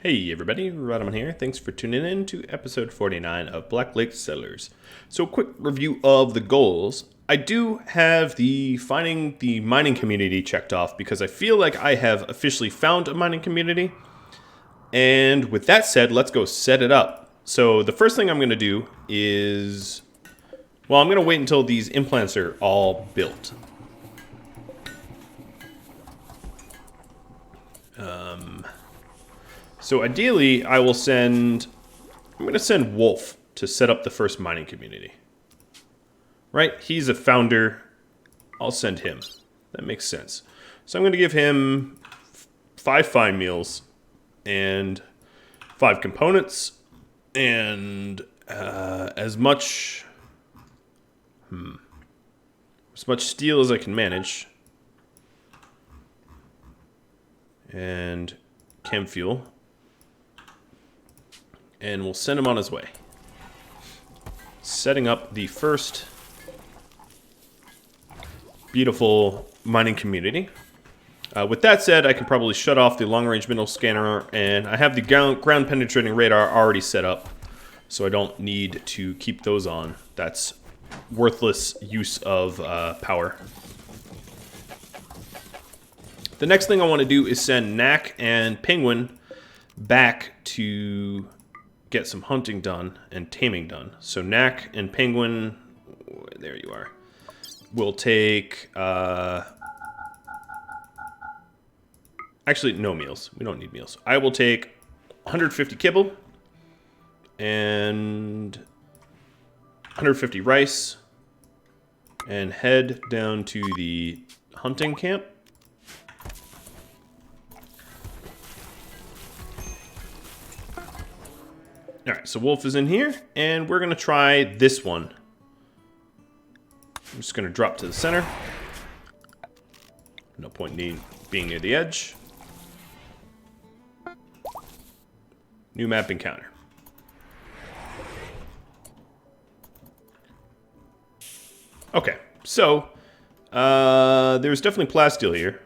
Hey everybody, Rhadamant here. Thanks for tuning in to episode 49 of Black Lake Settlers. So quick review of the goals. I do have the finding the mining community checked off because I feel like I have officially found a mining community. And with that said, let's go set it up. So the first thing I'm going to do is, well, I'm going to wait until these implants are all built. So ideally, I'm going to send Wolf to set up the first mining community. Right? He's a founder. I'll send him. That makes sense. So I'm going to give him 5 fine meals and 5 components and as much steel as I can manage. And chem fuel. And we'll send him on his way. Setting up the first beautiful mining community. With that said, I can probably shut off the long-range mineral scanner, and I have the ground-penetrating radar already set up, so I don't need to keep those on. That's worthless use of power. The next thing I want to do is send Knack and Penguin back to get some hunting done and taming done. So Knack and Penguin, there you are. We'll take, actually no meals. We don't need meals. I will take 150 kibble and 150 rice and head down to the hunting camp. Alright, so Wolf is in here, and we're going to try this one. I'm just going to drop to the center. No point in being near the edge. New map encounter. Okay, so there's definitely Plasteel here.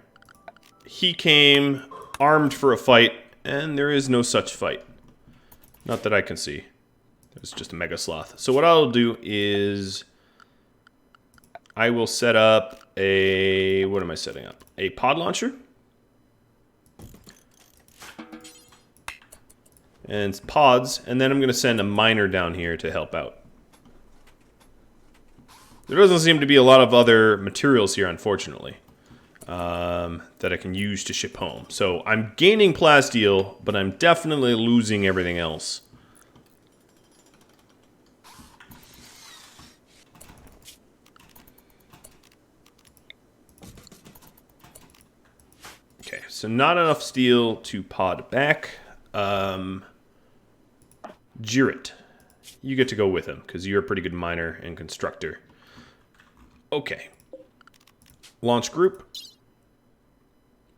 He came armed for a fight, and there is no such fight. Not that I can see. It's just a mega sloth. So what I'll do is I will set up a... What am I setting up? A pod launcher. And pods. And then I'm going to send a miner down here to help out. There doesn't seem to be a lot of other materials here, unfortunately, that I can use to ship home. So I'm gaining plasteel, but I'm definitely losing everything else. Okay, so not enough steel to pod back. Jirit, you get to go with him, because you're a pretty good miner and constructor. Okay. Launch group.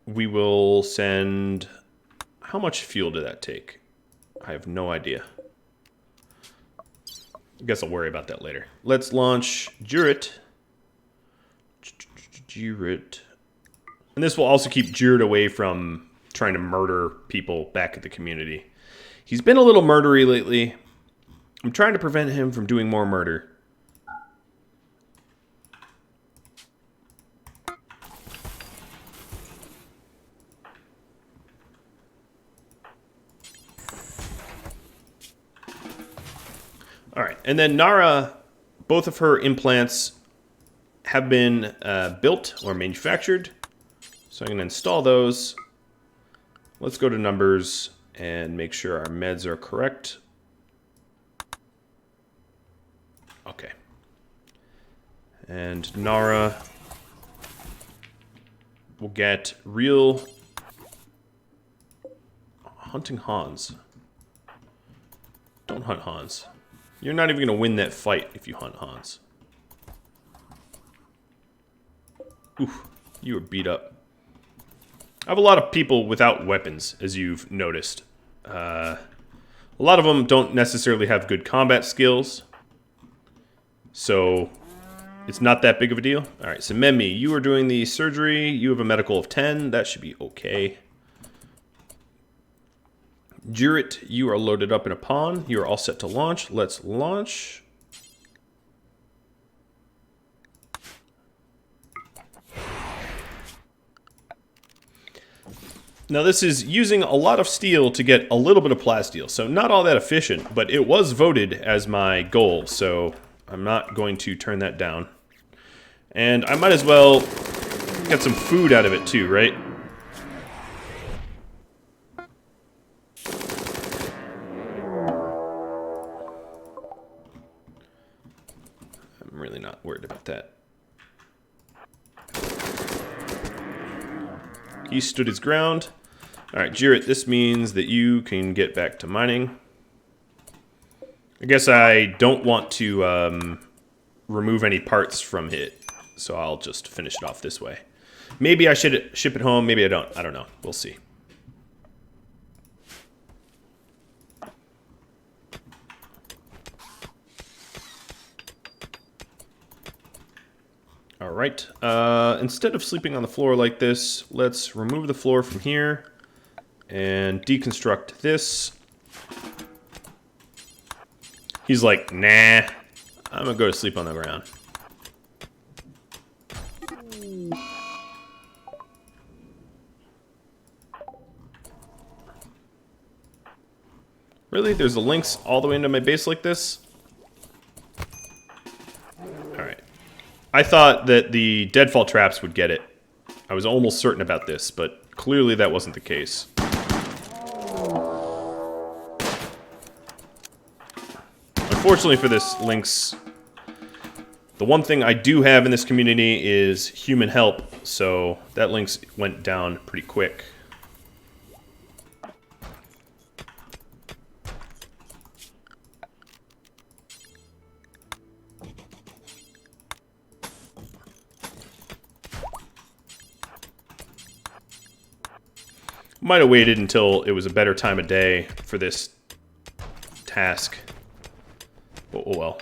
We will send... How much fuel did that take? I have no idea. I guess I'll worry about that later. Let's launch Jirit. Jirit. And this will also keep Jirit away from trying to murder people back at the community. He's been a little murdery lately. I'm trying to prevent him from doing more murder. Alright, and then Nara, both of her implants have been built or manufactured. So I'm going to install those. Let's go to numbers and make sure our meds are correct. Okay. And Nara will get real hunting Hans. Don't hunt Hans. You're not even going to win that fight if you hunt Hans. Oof, you were beat up. I have a lot of people without weapons, as you've noticed. A lot of them don't necessarily have good combat skills. So, it's not that big of a deal. Alright, so Memmi, you are doing the surgery. You have a medical of 10. That should be okay. Juret, you are loaded up in a pawn. You are all set to launch. Let's launch. Now this is using a lot of steel to get a little bit of plasteel, so not all that efficient, but it was voted as my goal, so I'm not going to turn that down. And I might as well get some food out of it too, right? I'm really not worried about that. He stood his ground. Alright, Juret, this means that you can get back to mining. I guess I don't want to remove any parts from it, so I'll just finish it off this way. Maybe I should ship it home, maybe I don't. I don't know. We'll see. Alright, instead of sleeping on the floor like this, let's remove the floor from here and deconstruct this. He's like, nah, I'm gonna go to sleep on the ground. Really? There's the links all the way into my base like this? Alright. I thought that the deadfall traps would get it. I was almost certain about this, but clearly that wasn't the case. Unfortunately for this Lynx, the one thing I do have in this community is human help, so that Lynx went down pretty quick. Might have waited until it was a better time of day for this task. Oh well.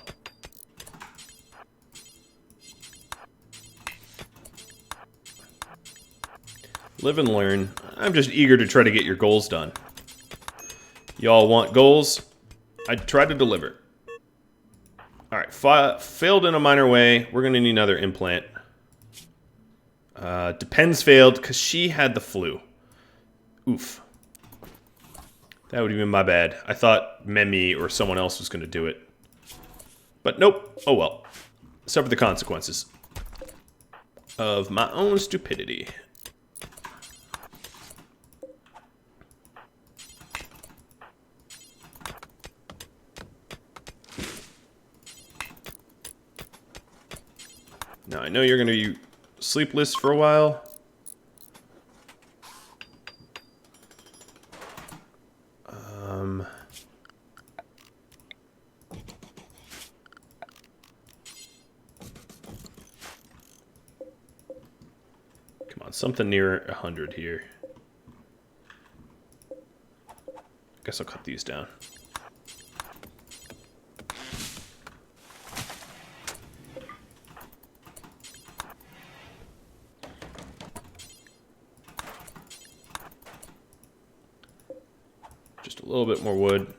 Live and learn. I'm just eager to try to get your goals done. Y'all want goals? I try to deliver. Alright, failed in a minor way. We're gonna need another implant. Depends failed because she had the flu. Oof. That would have been my bad. I thought Memi or someone else was going to do it. But nope. Oh well. Suffer the consequences of my own stupidity. Now I know you're going to be sleepless for a while. Something near 100 here. Guess I'll cut these down. Just a little bit more wood.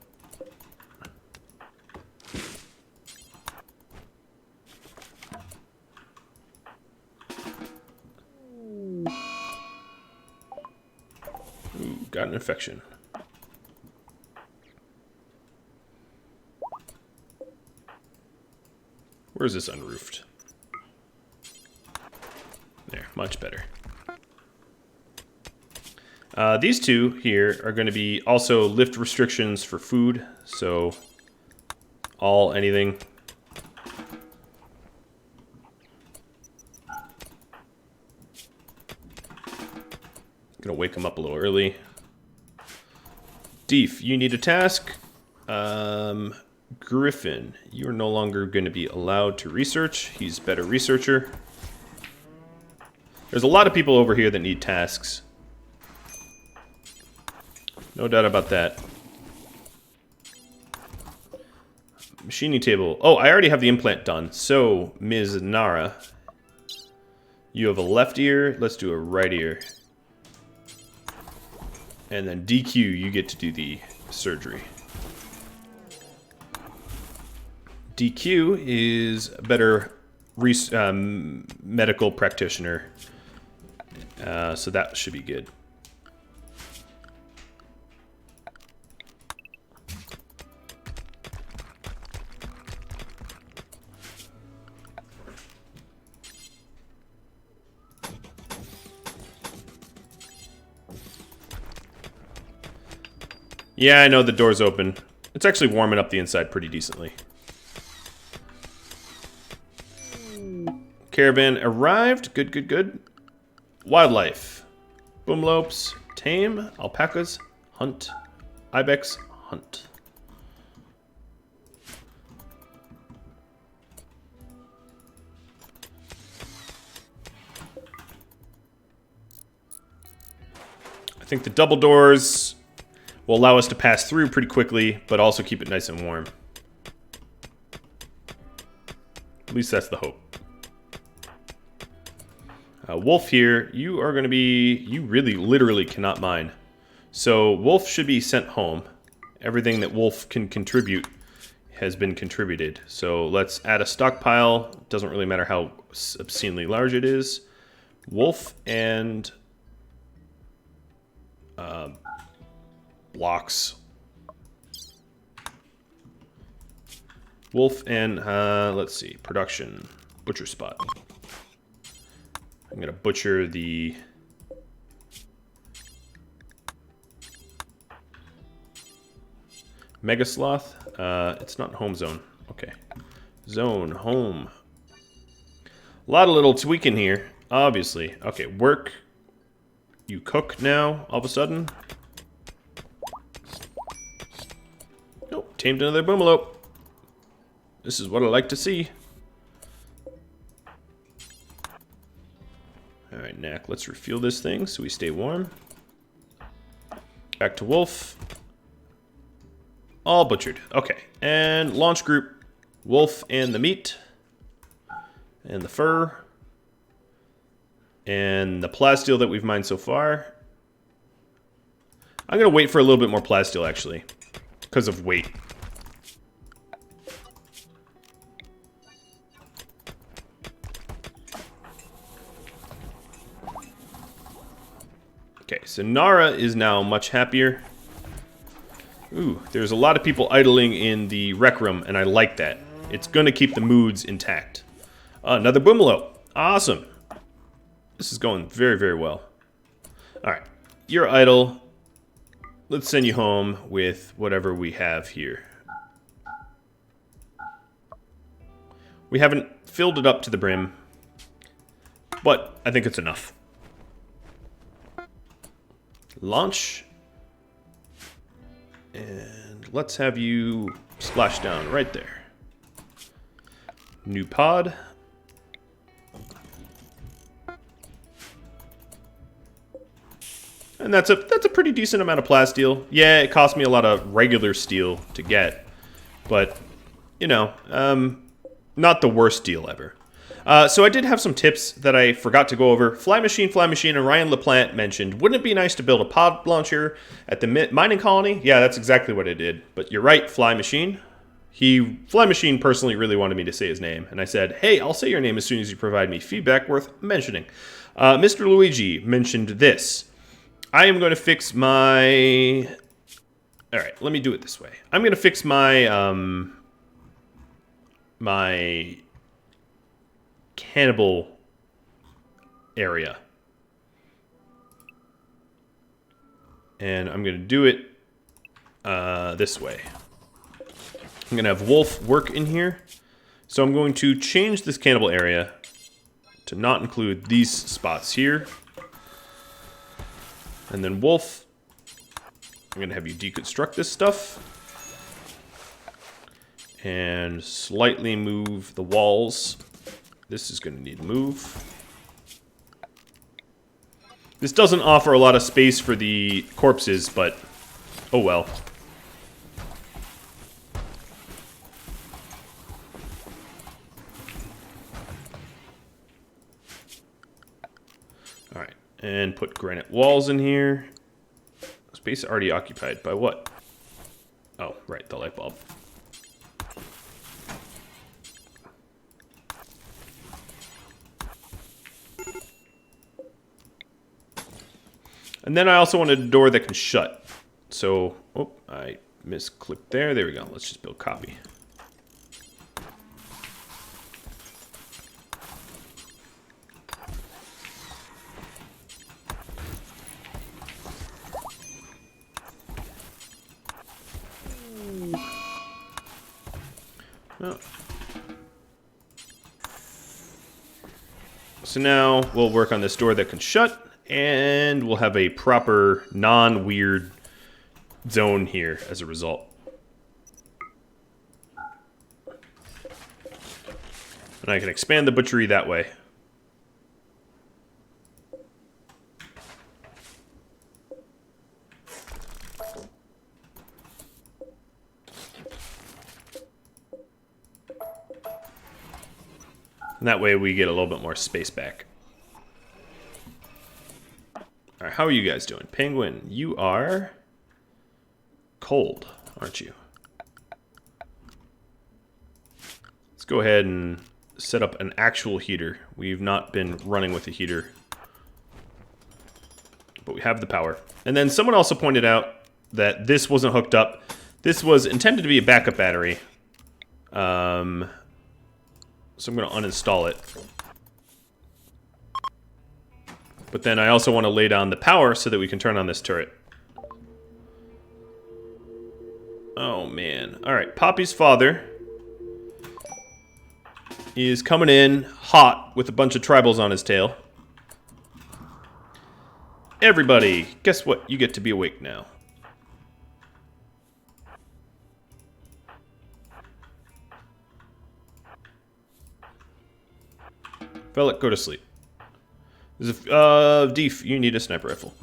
Got an infection. Where's this unroofed? There, much better. These two here are going to be also lift restrictions for food, so anything. Gonna wake them up a little early. Deef, you need a task. Griffin, you are no longer going to be allowed to research. He's a better researcher. There's a lot of people over here that need tasks. No doubt about that. Machining table. Oh, I already have the implant done. So, Ms. Nara, you have a left ear. Let's do a right ear. And then DQ, you get to do the surgery. DQ is a better medical practitioner, so that should be good. Yeah, I know the door's open. It's actually warming up the inside pretty decently. Caravan arrived. Good, good, good. Wildlife. Boomlopes, tame. Alpacas, hunt. Ibex, hunt. I think the double doors will allow us to pass through pretty quickly, but also keep it nice and warm. At least that's the hope. Wolf here, you are going to be... You really, literally cannot mine. So Wolf should be sent home. Everything that Wolf can contribute has been contributed. So let's add a stockpile. Doesn't really matter how obscenely large it is. Wolf and... blocks. Wolf and, let's see, production. Butcher spot. I'm going to butcher the... Mega Sloth. It's not home zone. Okay. Zone, home. A lot of little tweaking here, obviously. Okay, work. You cook now, all of a sudden. Nope, tamed another boomalope. This is what I like to see. Alright, Knack, let's refuel this thing so we stay warm. Back to Wolf. All butchered. Okay, and launch group. Wolf and the meat. And the fur. And the plasteel that we've mined so far. I'm going to wait for a little bit more plasteel, actually. Because of weight. Okay, so Nara is now much happier. Ooh, there's a lot of people idling in the rec room, and I like that. It's going to keep the moods intact. Another boomalope. Awesome. This is going very, very well. Alright, you're idle. Let's send you home with whatever we have here. We haven't filled it up to the brim, but I think it's enough. Launch. And let's have you splash down right there. New pod. And that's a pretty decent amount of plasteel. Yeah, it cost me a lot of regular steel to get, but you know, not the worst deal ever. So I did have some tips that I forgot to go over. Fly Machine, and Ryan LaPlante mentioned, wouldn't it be nice to build a pod launcher at the mining colony? Yeah, that's exactly what I did. But you're right, Fly Machine. Fly Machine personally really wanted me to say his name, and I said, hey, I'll say your name as soon as you provide me feedback worth mentioning. Mr. Luigi mentioned this. I am going to fix my... Alright, let me do it this way. I'm going to fix my, my cannibal area. And I'm going to do it this way. I'm going to have Wolf work in here. So I'm going to change this cannibal area to not include these spots here. And then Wolf, I'm going to have you deconstruct this stuff. And slightly move the walls. This is going to need to move. This doesn't offer a lot of space for the corpses, but oh well. Alright, and put granite walls in here. Let's Space already occupied by what? Oh, right, the light bulb. And then I also wanted a door that can shut. So, oh, I misclicked there. There we go. Let's just build copy. Oh. So now we'll work on this door that can shut, and we'll have a proper non-weird zone here as a result. And I can expand the butchery that way. And that way we get a little bit more space back. Alright, how are you guys doing? Penguin, you are cold, aren't you? Let's go ahead and set up an actual heater. We've not been running with a heater, but we have the power. And then someone also pointed out that this wasn't hooked up. This was intended to be a backup battery. So I'm going to uninstall it. But then I also want to lay down the power so that we can turn on this turret. Oh, man. Alright, Poppy's father is coming in hot with a bunch of tribals on his tail. Everybody, guess what? You get to be awake now. Velek, go to sleep. Deef, you need a sniper rifle.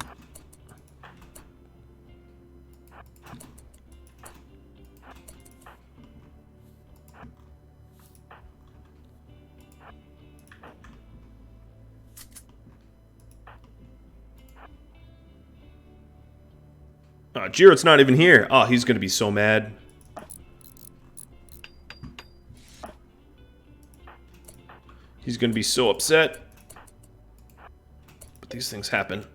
Jiro's not even here. Oh, he's gonna be so mad. He's gonna be so upset. But these things happen.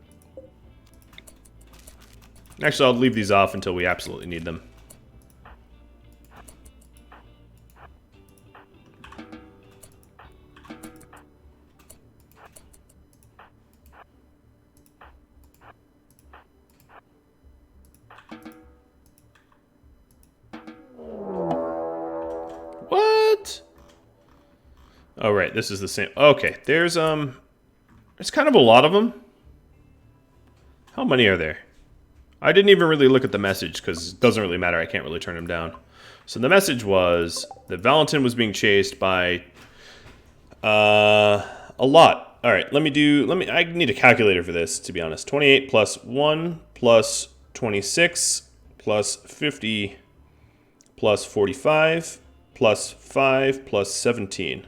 Actually, I'll leave these off until we absolutely need them. What? Oh, right, this is the same. Okay, there's kind of a lot of them. How many are there? I didn't even really look at the message because it doesn't really matter. I can't really turn them down. So the message was that Valentin was being chased by a lot. All right, I need a calculator for this, to be honest. 28 plus 1 plus 26 plus 50 plus 45 plus 5 plus 17.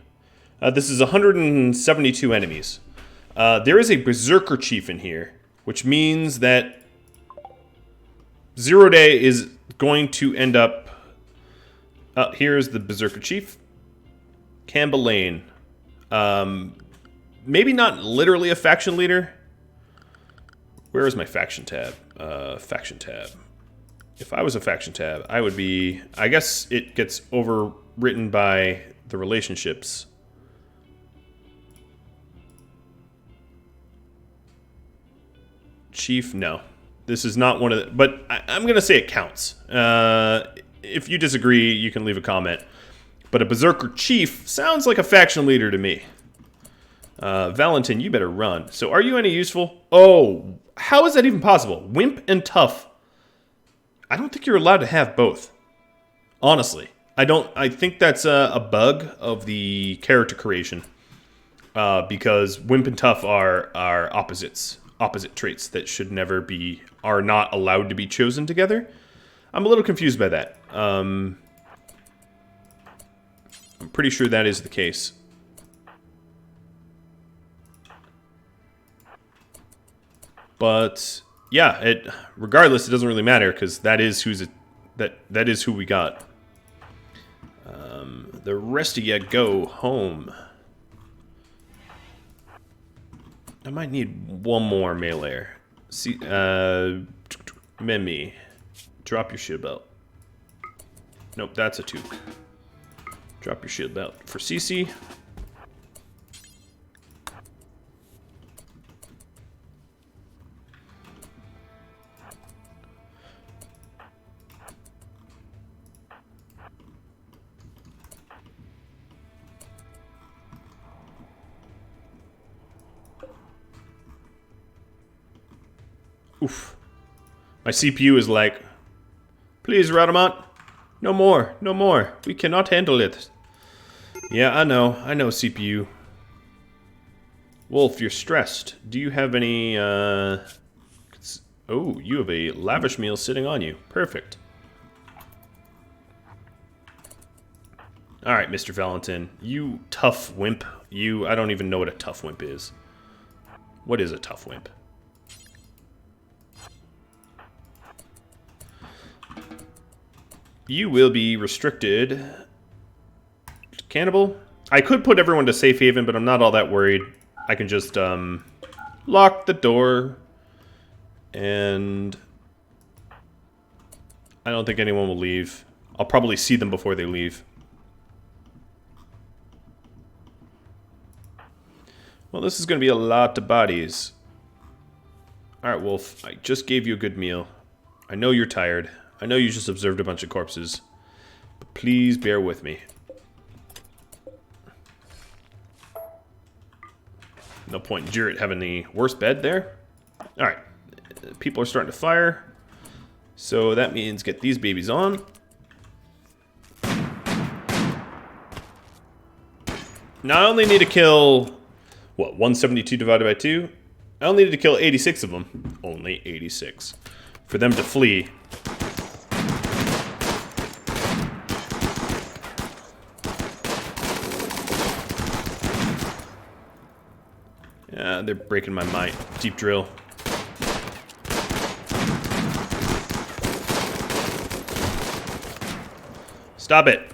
This is 172 enemies. There is a Berserker Chief in here, which means that Zero Day is going to end up... here's the Berserker Chief. Campbell Lane. Maybe not literally a faction leader. Where is my faction tab? Faction tab. If I was a faction tab, I would be... I guess it gets overwritten by the relationships. Chief, no. This is not one of the... But I'm going to say it counts. If you disagree, you can leave a comment. But a Berserker Chief sounds like a faction leader to me. Valentin, you better run. So are you any useful? Oh, how is that even possible? Wimp and Tough. I don't think you're allowed to have both. Honestly. I think that's a bug of the character creation. Because Wimp and Tough are opposites. Opposite traits that should never be... are not allowed to be chosen together. I'm a little confused by that. I'm pretty sure that is the case. But yeah, regardless, it doesn't really matter because that is that is who we got. The rest of you go home. I might need one more melee. See, Mimi, drop your shield belt. Nope, that's a Took. Drop your shield belt for Cece. Oof. My CPU is like, please, Rhadamant, no more, no more. We cannot handle it. Yeah, I know, CPU. Wolf, you're stressed. Do you have any, oh, you have a lavish meal sitting on you. Perfect. Alright, Mr. Valentin. You tough wimp. I don't even know what a tough wimp is. What is a tough wimp? You will be restricted. Cannibal? I could put everyone to safe haven, but I'm not all that worried. I can just lock the door. And I don't think anyone will leave. I'll probably see them before they leave. Well, this is going to be a lot of bodies. Alright, Wolf. I just gave you a good meal. I know you're tired. I know you just observed a bunch of corpses, but please bear with me. No point in Jarrett having the worst bed there. Alright, people are starting to fire, so that means get these babies on. Now I only need to kill, what, 172 divided by 2? I only need to kill 86 of them. Only 86. For them to flee. They're breaking my might. Deep drill. Stop it.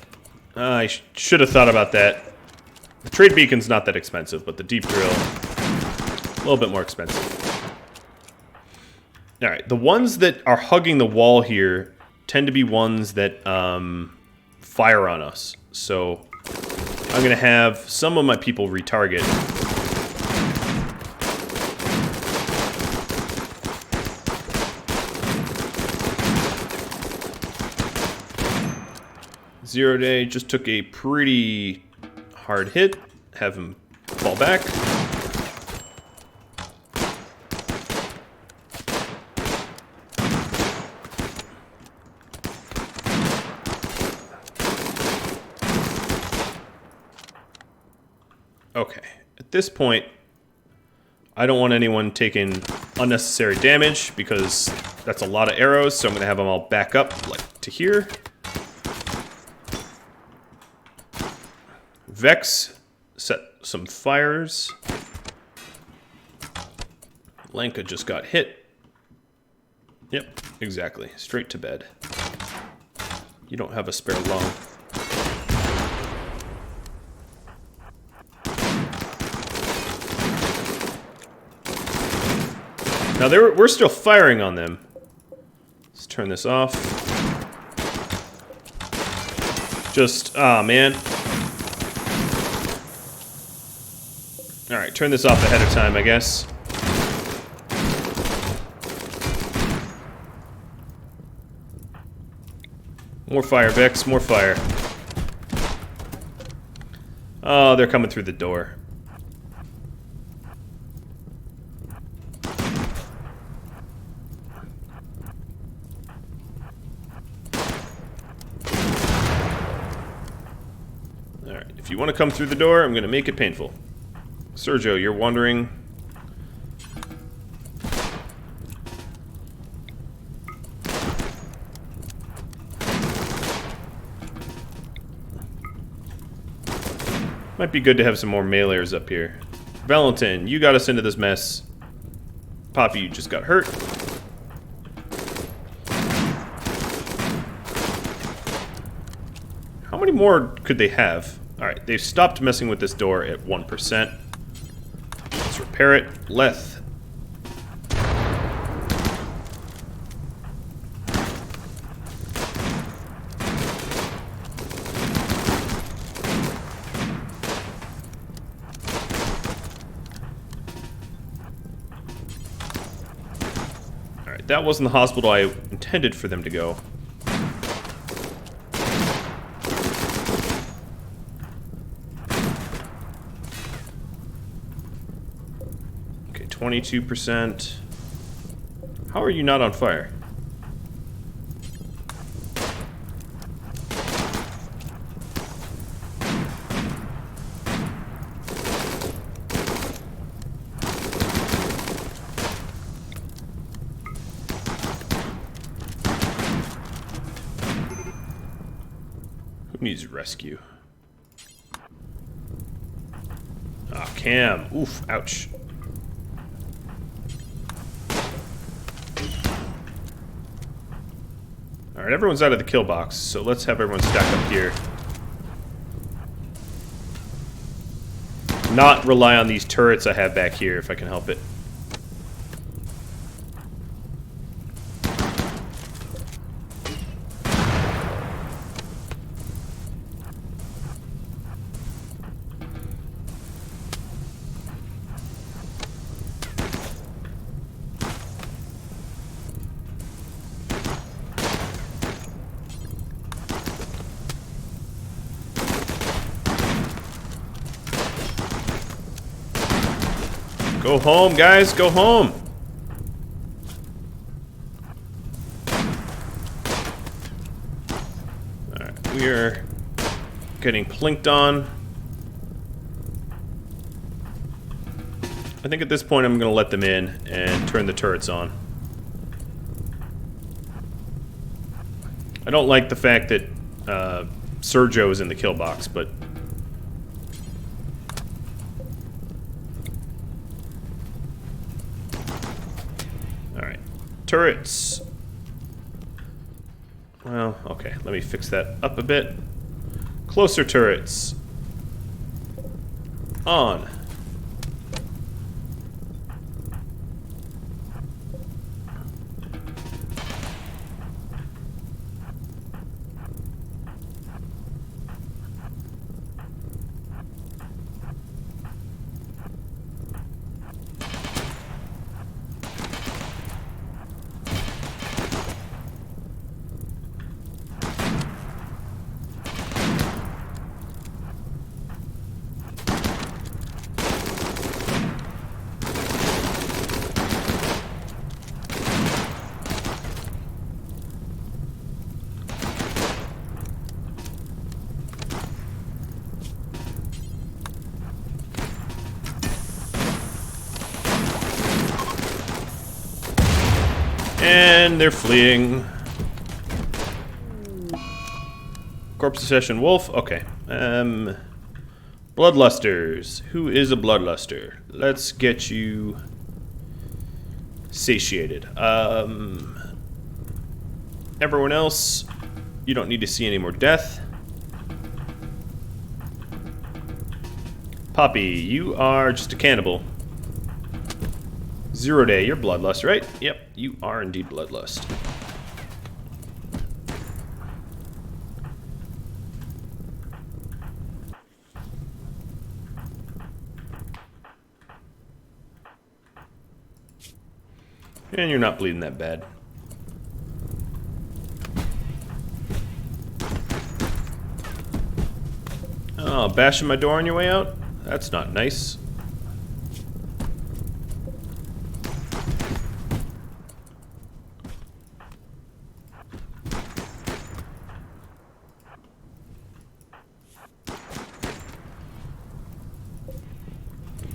I should have thought about that. The trade beacon's not that expensive, but the deep drill, a little bit more expensive. Alright, the ones that are hugging the wall here tend to be ones that fire on us. So I'm going to have some of my people retarget. Zero Day just took a pretty hard hit. Have him fall back. Okay, at this point, I don't want anyone taking unnecessary damage because that's a lot of arrows, so I'm going to have them all back up like to here. Vex, set some fires. Lanka just got hit. Yep, exactly. Straight to bed. You don't have a spare lung. Now we're still firing on them. Let's turn this off. Just, ah, man. Alright, turn this off ahead of time, I guess. More fire, Vex, more fire. Oh, they're coming through the door. Alright, if you want to come through the door, I'm going to make it painful. Sergio, you're wondering. Might be good to have some more meleeers up here. Valentin, you got us into this mess. Poppy, you just got hurt. How many more could they have? Alright, they've stopped messing with this door at 1%. Let's repair it. Leth. Alright, that wasn't the hospital I intended for them to go. Okay, 22%. How are you not on fire? Who needs rescue? Ah, Cam. Oof, ouch. Alright, everyone's out of the kill box, so let's have everyone stack up here. Not rely on these turrets I have back here if I can help it. Go home, guys, go home! Alright, we are getting plinked on. I think at this point I'm going to let them in and turn the turrets on. I don't like the fact that Sergio is in the kill box, but... Alright. Turrets. Well, okay. Let me fix that up a bit. Closer turrets. On. And they're fleeing. Corpse Session Wolf. Okay. Bloodlusters. Who is a bloodluster? Let's get you satiated. Everyone else, you don't need to see any more death. Poppy, you are just a cannibal. 0 day, you're Bloodlust, right? Yep, you are indeed Bloodlust. And you're not bleeding that bad. Oh, bashing my door on your way out? That's not nice.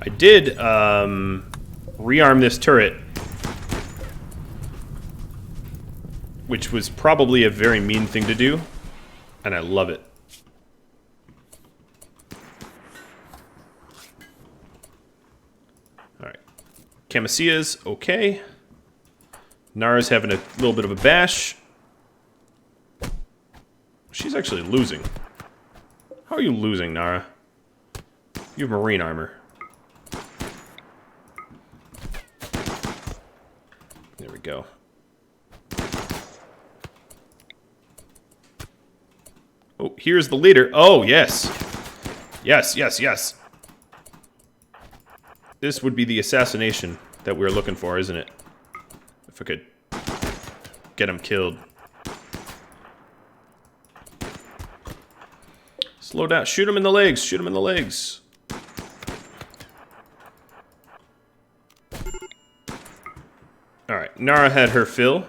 I did rearm this turret, which was probably a very mean thing to do, and I love it. Alright. Camasia's okay. Nara's having a little bit of a bash. She's actually losing. How are you losing, Nara? You have marine armor. There we go. Oh, here's the leader. Oh, yes. Yes, yes, yes. This would be the assassination that we were looking for, isn't it? If I could get him killed. Slow down. Shoot him in the legs. Shoot him in the legs. Alright, Nara had her fill.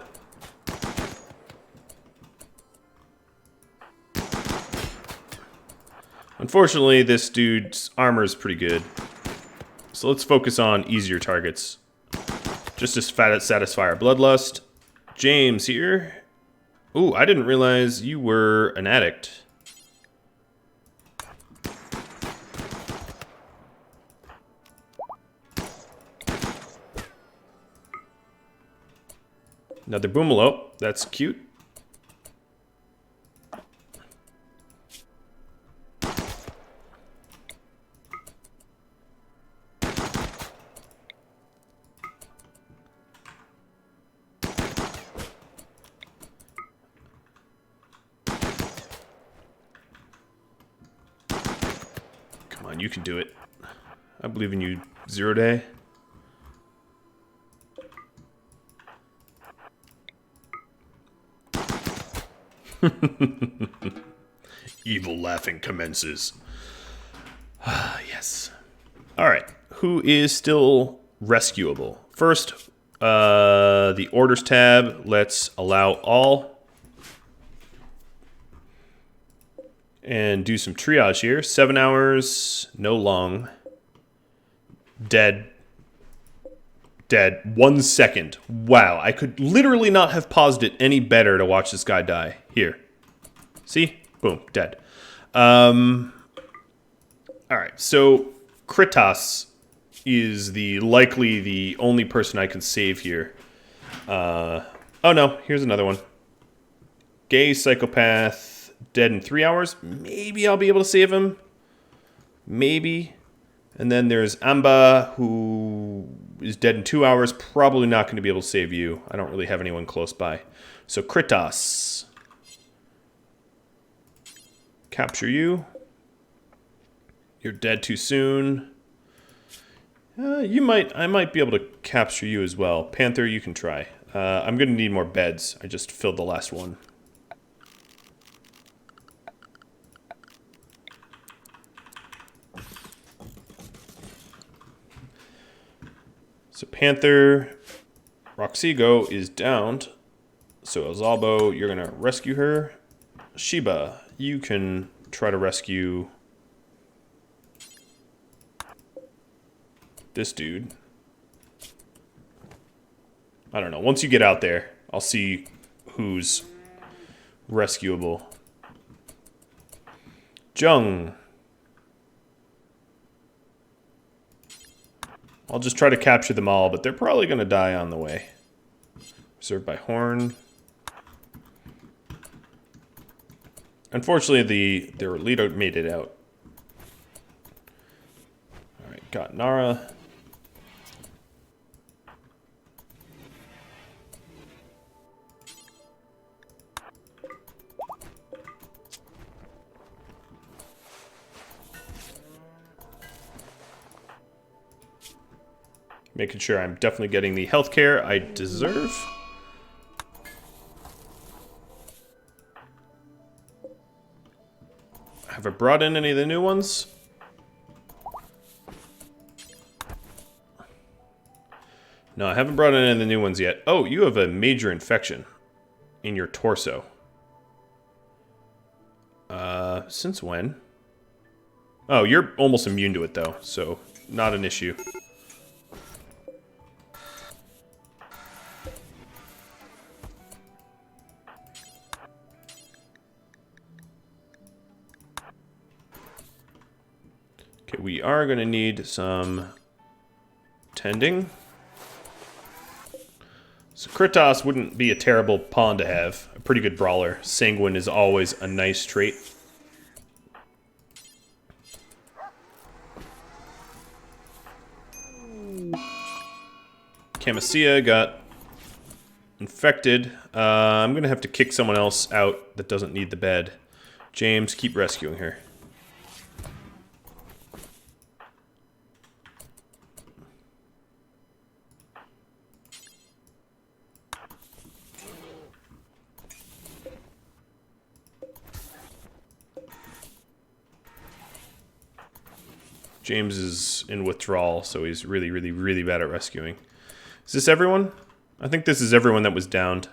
Unfortunately, this dude's armor is pretty good. So let's focus on easier targets. Just to satisfy our bloodlust. James here. Ooh, I didn't realize you were an addict. Another boomalo. That's cute. Come on, you can do it. I believe in you, Zero Day. Evil laughing commences. Yes. Alright. Who is still rescuable? First, the orders tab. Let's allow all. And do some triage here. 7 hours. No long. Dead. Dead. 1 second. Wow. I could literally not have paused it any better to watch this guy die. Here. See? Boom. Dead. Alright. So, Kritos is likely the only person I can save here. Oh no. Here's another one. Gay psychopath. Dead in 3 hours. Maybe I'll be able to save him. Maybe. And then there's Amba, who is dead in 2 hours. Probably not going to be able to save you. I don't really have anyone close by. So Kritos. Capture you. You're dead too soon. I might be able to capture you as well. Panther, you can try. I'm going to need more beds. I just filled the last one. So Panther, Roxigo is downed. So Elzalbo, you're going to rescue her. Sheba, you can try to rescue this dude. I don't know. Once you get out there, I'll see who's rescuable. Jung. I'll just try to capture them all, but they're probably going to die on the way. Served by Horn. Unfortunately, their leader made it out. Alright, got Nara. Making sure I'm definitely getting the healthcare I deserve. Have I brought in any of the new ones? No, I haven't brought in any of the new ones yet. Oh, you have a major infection in your torso. Since when? Oh, you're almost immune to it though, so not an issue. Okay, we are going to need some tending. So Kritos wouldn't be a terrible pawn to have. A pretty good brawler. Sanguine is always a nice trait. Camisea got infected. I'm gonna have to kick someone else out that doesn't need the bed. James, keep rescuing her. James is in withdrawal, so he's really, really, really bad at rescuing. Is this everyone? I think this is everyone that was downed.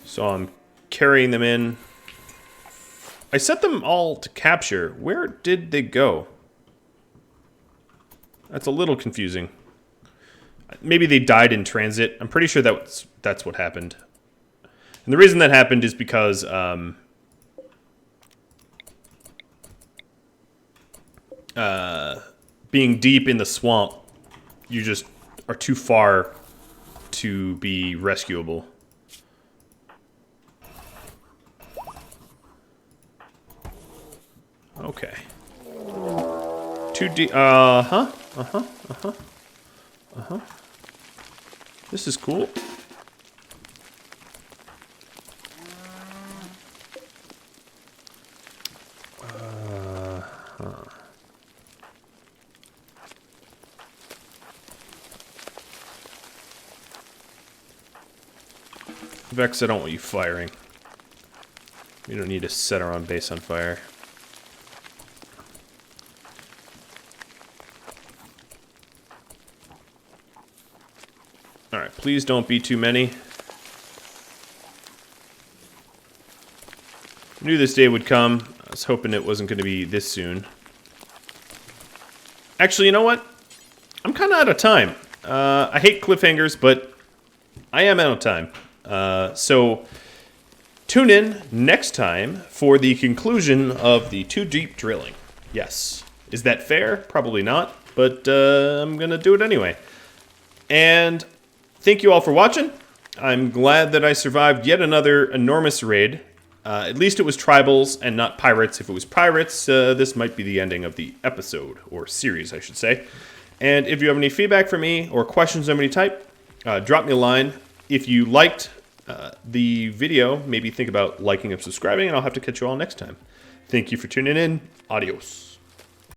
So I'm carrying them in. I set them all to capture. Where did they go? That's a little confusing. Maybe they died in transit. I'm pretty sure that's what happened. And the reason that happened is because being deep in the swamp, you just are too far to be rescuable. Okay. Too deep. This is cool. Vex, I don't want you firing. We don't need to set our own base on fire. Alright, please don't be too many. I knew this day would come. I was hoping it wasn't going to be this soon. Actually, you know what? I'm kind of out of time. I hate cliffhangers, but I am out of time. So tune in next time for the conclusion of the Too Deep drilling. Yes. Is that fair? Probably not, but I'm going to do it anyway. And thank you all for watching. I'm glad that I survived yet another enormous raid. At least it was tribals and not pirates. If it was pirates, this might be the ending of the episode, or series, I should say. And if you have any feedback for me or questions of any type, drop me a line. If you liked the video, maybe think about liking and subscribing, and I'll have to catch you all next time. Thank you for tuning in. Adios.